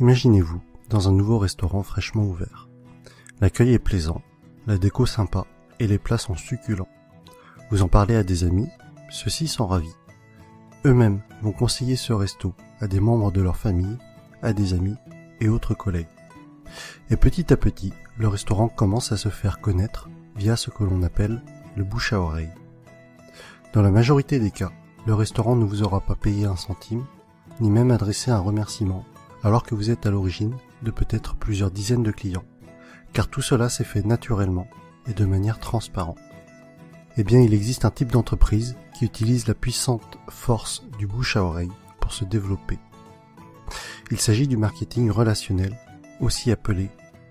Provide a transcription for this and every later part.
Imaginez-vous dans un nouveau restaurant fraîchement ouvert. L'accueil est plaisant, la déco sympa et les plats sont succulents. Vous en parlez à des amis, ceux-ci sont ravis. Eux-mêmes vont conseiller ce resto à des membres de leur famille, à des amis et autres collègues. Et petit à petit, le restaurant commence à se faire connaître via ce que l'on appelle le bouche à oreille. Dans la majorité des cas, le restaurant ne vous aura pas payé un centime, ni même adressé un remerciement, alors que vous êtes à l'origine de peut-être plusieurs dizaines de clients, car tout cela s'est fait naturellement et de manière transparente. Eh bien, il existe un type d'entreprise qui utilise la puissante force du bouche à oreille pour se développer. Il s'agit du marketing relationnel, aussi appelé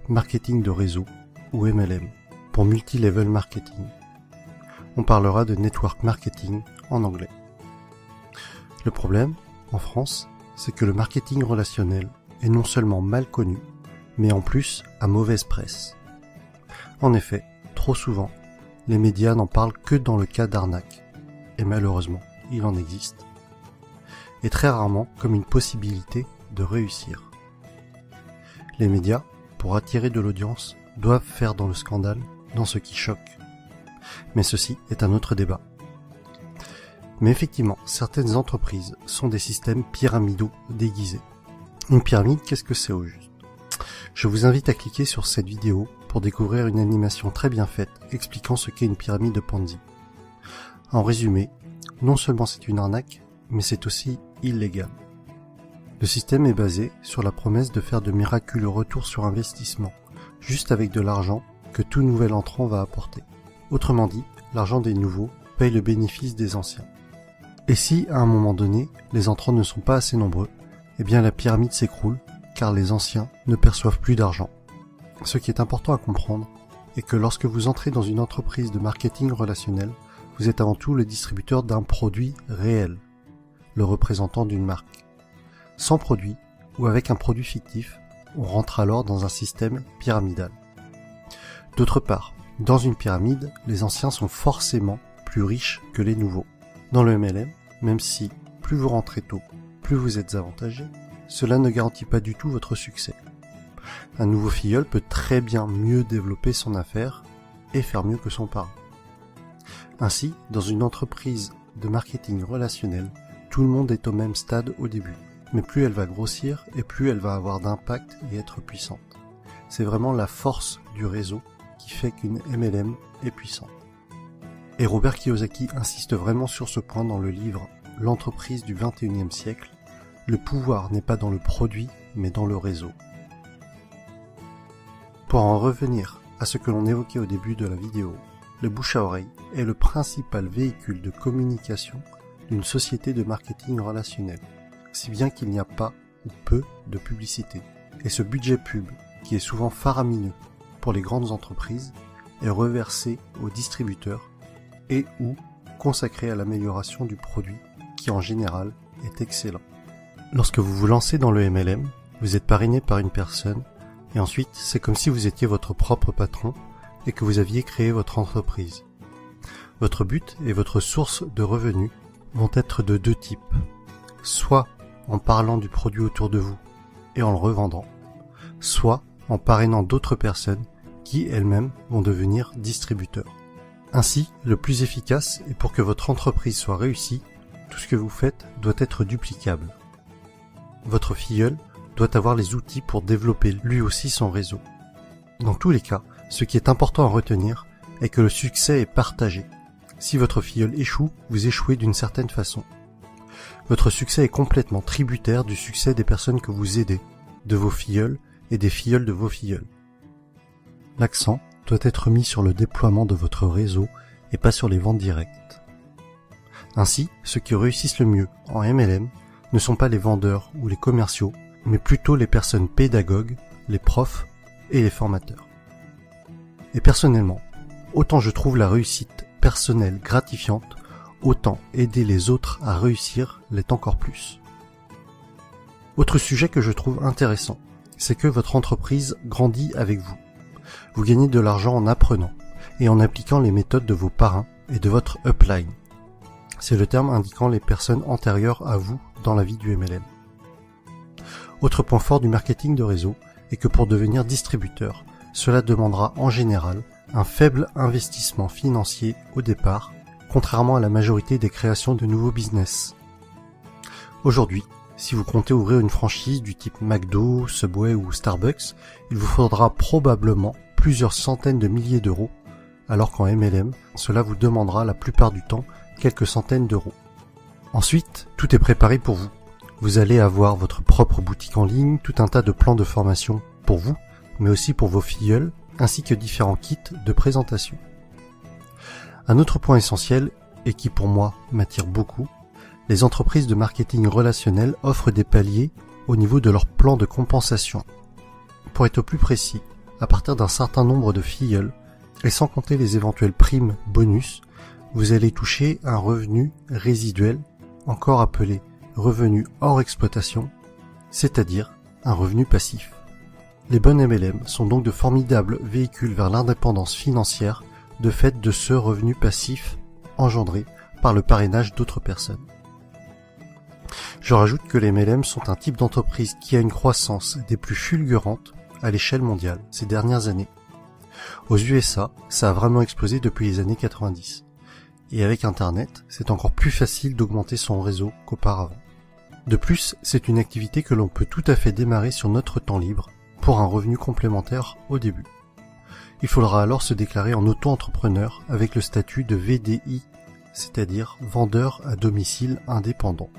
marketing de réseau ou MLM, pour multi-level marketing. On parlera de network marketing en anglais. Le problème, en France, c'est que le marketing relationnel est non seulement mal connu, mais en plus à mauvaise presse. En effet, trop souvent, les médias n'en parlent que dans le cas d'arnaque, et malheureusement, il en existe, et très rarement comme une possibilité de réussir. Les médias, pour attirer de l'audience, doivent faire dans le scandale, dans ce qui choque. Mais ceci est un autre débat. Mais effectivement, certaines entreprises sont des systèmes pyramidaux déguisés. Une pyramide, qu'est-ce que c'est au juste? Je vous invite à cliquer sur cette vidéo pour découvrir une animation très bien faite expliquant ce qu'est une pyramide de Ponzi. En résumé, non seulement c'est une arnaque, mais c'est aussi illégal. Le système est basé sur la promesse de faire de miraculeux retours sur investissement, juste avec de l'argent que tout nouvel entrant va apporter. Autrement dit, l'argent des nouveaux paye le bénéfice des anciens. Et si, à un moment donné, les entrants ne sont pas assez nombreux, eh bien la pyramide s'écroule, car les anciens ne perçoivent plus d'argent. Ce qui est important à comprendre est que lorsque vous entrez dans une entreprise de marketing relationnel, vous êtes avant tout le distributeur d'un produit réel, le représentant d'une marque. Sans produit, ou avec un produit fictif, on rentre alors dans un système pyramidal. D'autre part, dans une pyramide, les anciens sont forcément plus riches que les nouveaux. Dans le MLM, même si plus vous rentrez tôt, plus vous êtes avantagé, cela ne garantit pas du tout votre succès. Un nouveau filleul peut très bien mieux développer son affaire et faire mieux que son parent. Ainsi, dans une entreprise de marketing relationnel, tout le monde est au même stade au début, mais plus elle va grossir et plus elle va avoir d'impact et être puissante. C'est vraiment la force du réseau qui fait qu'une MLM est puissante. Et Robert Kiyosaki insiste vraiment sur ce point dans le livre « L'entreprise du XXIe siècle ». Le pouvoir n'est pas dans le produit, mais dans le réseau. Pour en revenir à ce que l'on évoquait au début de la vidéo, le bouche à oreille est le principal véhicule de communication d'une société de marketing relationnel, si bien qu'il n'y a pas ou peu de publicité. Et ce budget pub, qui est souvent faramineux pour les grandes entreprises, est reversé aux distributeurs et ou consacré à l'amélioration du produit qui en général est excellent. Lorsque vous vous lancez dans le MLM, vous êtes parrainé par une personne et ensuite c'est comme si vous étiez votre propre patron et que vous aviez créé votre entreprise. Votre but et votre source de revenus vont être de deux types, soit en parlant du produit autour de vous et en le revendant, soit en parrainant d'autres personnes qui elles-mêmes vont devenir distributeurs. Ainsi, le plus efficace et pour que votre entreprise soit réussie, tout ce que vous faites doit être duplicable. Votre filleul doit avoir les outils pour développer lui aussi son réseau. Dans tous les cas, ce qui est important à retenir est que le succès est partagé. Si votre filleul échoue, vous échouez d'une certaine façon. Votre succès est complètement tributaire du succès des personnes que vous aidez, de vos filleuls et des filleuls de vos filleuls. L'accent doit être mis sur le déploiement de votre réseau et pas sur les ventes directes. Ainsi, ceux qui réussissent le mieux en MLM ne sont pas les vendeurs ou les commerciaux, mais plutôt les personnes pédagogues, les profs et les formateurs. Et personnellement, autant je trouve la réussite personnelle gratifiante, autant aider les autres à réussir l'est encore plus. Autre sujet que je trouve intéressant, c'est que votre entreprise grandit avec vous. Vous gagnez de l'argent en apprenant et en appliquant les méthodes de vos parrains et de votre upline. C'est le terme indiquant les personnes antérieures à vous dans la vie du MLM. Autre point fort du marketing de réseau est que pour devenir distributeur, cela demandera en général un faible investissement financier au départ, contrairement à la majorité des créations de nouveaux business. Aujourd'hui, si vous comptez ouvrir une franchise du type McDo, Subway ou Starbucks, il vous faudra probablement plusieurs centaines de milliers d'euros, alors qu'en MLM, cela vous demandera la plupart du temps quelques centaines d'euros. Ensuite, tout est préparé pour vous. Vous allez avoir votre propre boutique en ligne, tout un tas de plans de formation pour vous, mais aussi pour vos filleuls, ainsi que différents kits de présentation. Un autre point essentiel, et qui pour moi m'attire beaucoup, les entreprises de marketing relationnel offrent des paliers au niveau de leur plan de compensation. Pour être plus précis, à partir d'un certain nombre de filleuls, et sans compter les éventuelles primes bonus, vous allez toucher un revenu résiduel, encore appelé revenu hors exploitation, c'est-à-dire un revenu passif. Les bonnes MLM sont donc de formidables véhicules vers l'indépendance financière de fait de ce revenu passif engendré par le parrainage d'autres personnes. Je rajoute que les MLM sont un type d'entreprise qui a une croissance des plus fulgurantes à l'échelle mondiale ces dernières années. Aux USA, ça a vraiment explosé depuis les années 90. Et avec Internet, c'est encore plus facile d'augmenter son réseau qu'auparavant. De plus, c'est une activité que l'on peut tout à fait démarrer sur notre temps libre pour un revenu complémentaire au début. Il faudra alors se déclarer en auto-entrepreneur avec le statut de VDI, c'est-à-dire vendeur à domicile indépendant.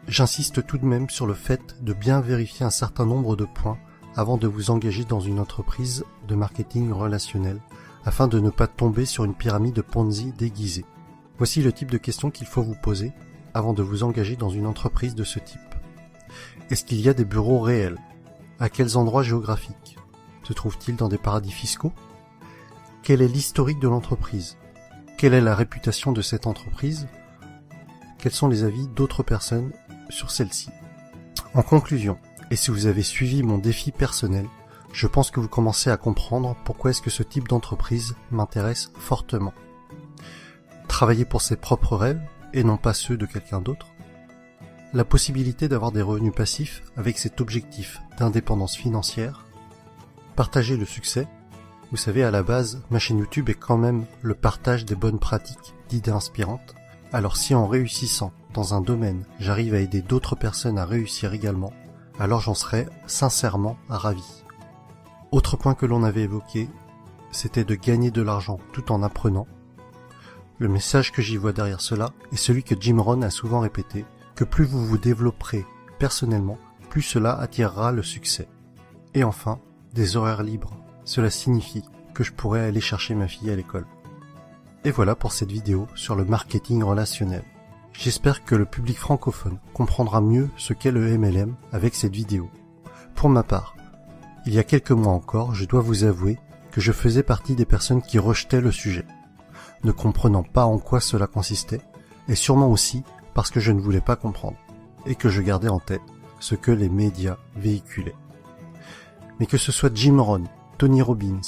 J'insiste tout de même sur le fait de bien vérifier un certain nombre de points avant de vous engager dans une entreprise de marketing relationnel, afin de ne pas tomber sur une pyramide Ponzi déguisée. Voici le type de questions qu'il faut vous poser avant de vous engager dans une entreprise de ce type. Est-ce qu'il y a des bureaux réels? À quels endroits géographiques? Se trouve-t-il dans des paradis fiscaux? Quel est l'historique de l'entreprise? Quelle est la réputation de cette entreprise? Quels sont les avis d'autres personnes sur celle-ci? En conclusion, et si vous avez suivi mon défi personnel, je pense que vous commencez à comprendre pourquoi est-ce que ce type d'entreprise m'intéresse fortement. Travailler pour ses propres rêves et non pas ceux de quelqu'un d'autre. La possibilité d'avoir des revenus passifs avec cet objectif d'indépendance financière. Partager le succès. Vous savez, à la base, ma chaîne YouTube est quand même le partage des bonnes pratiques, d'idées inspirantes. Alors si en réussissant dans un domaine, j'arrive à aider d'autres personnes à réussir également, alors j'en serais sincèrement ravi. Autre point que l'on avait évoqué, c'était de gagner de l'argent tout en apprenant. Le message que j'y vois derrière cela est celui que Jim Rohn a souvent répété, que plus vous vous développerez personnellement, plus cela attirera le succès. Et enfin, des horaires libres. Cela signifie que je pourrais aller chercher ma fille à l'école. Et voilà pour cette vidéo sur le marketing relationnel. J'espère que le public francophone comprendra mieux ce qu'est le MLM avec cette vidéo. Pour ma part, il y a quelques mois encore, je dois vous avouer que je faisais partie des personnes qui rejetaient le sujet, ne comprenant pas en quoi cela consistait, et sûrement aussi parce que je ne voulais pas comprendre, et que je gardais en tête ce que les médias véhiculaient. Mais que ce soit Jim Rohn, Tony Robbins,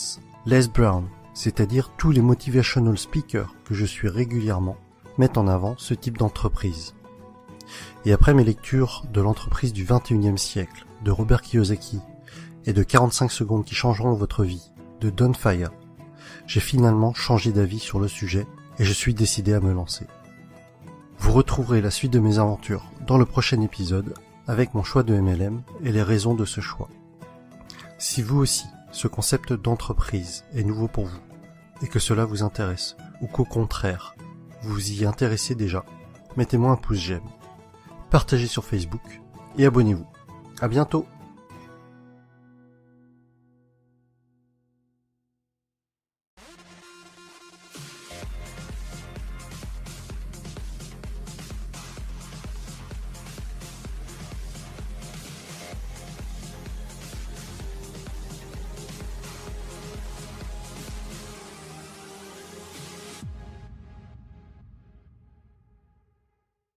Les Brown, c'est-à-dire tous les motivational speakers que je suis régulièrement, mettent en avant ce type d'entreprise. Et après mes lectures de l'entreprise du 21e siècle, de Robert Kiyosaki, et de 45 secondes qui changeront votre vie, de Don Faya, j'ai finalement changé d'avis sur le sujet et je suis décidé à me lancer. Vous retrouverez la suite de mes aventures dans le prochain épisode avec mon choix de MLM et les raisons de ce choix. Si vous aussi, ce concept d'entreprise est nouveau pour vous et que cela vous intéresse ou qu'au contraire, vous y intéressez déjà, mettez-moi un pouce j'aime, partagez sur Facebook et abonnez-vous. À bientôt!